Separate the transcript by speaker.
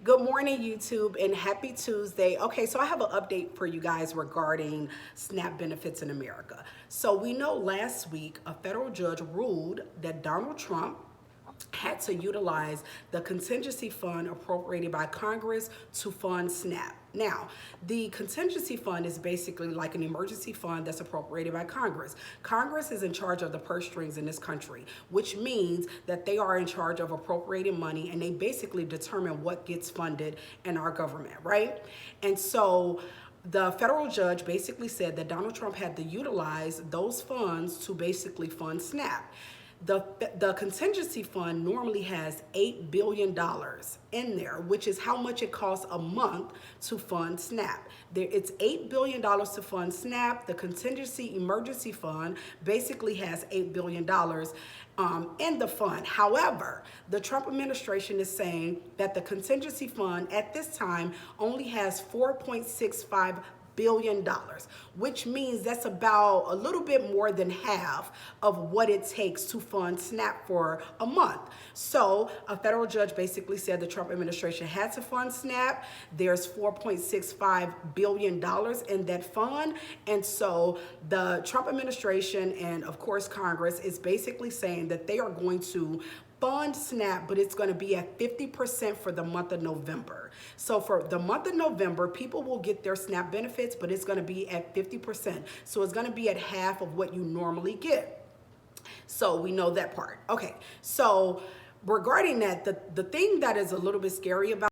Speaker 1: Good morning, YouTube, and happy Tuesday. Okay, so I have an update for you guys regarding SNAP benefits in America. So we know last week a federal judge ruled that Donald Trump had to utilize the contingency fund appropriated by Congress to fund SNAP. Now, the contingency fund is basically like an emergency fund that's appropriated by Congress. Congress is in charge of the purse strings in this country, which means that they are in charge of appropriating money and they basically determine what gets funded in our government, right? And so the federal judge basically said that Donald Trump had to utilize those funds to basically fund SNAP. The contingency fund normally has $8 billion in there, which is how much it costs a month to fund SNAP. It's $8 billion to fund SNAP. The contingency emergency fund basically has $8 billion in the fund. However, the Trump administration is saying that the contingency fund at this time only has $4.65 billion, which means that's about a little bit more than half of what it takes to fund SNAP for a month. So a federal judge basically said the Trump administration had to fund SNAP. There's $4.65 billion in that fund. And so the Trump administration and of course Congress is basically saying that they are going to fund SNAP, but it's going to be at 50% for the month of November. So for the month of November, people will get their SNAP benefits, but it's going to be at 50%. So it's going to be at half of what you normally get. So we know that part. Okay, so regarding that, the thing that is a little bit scary about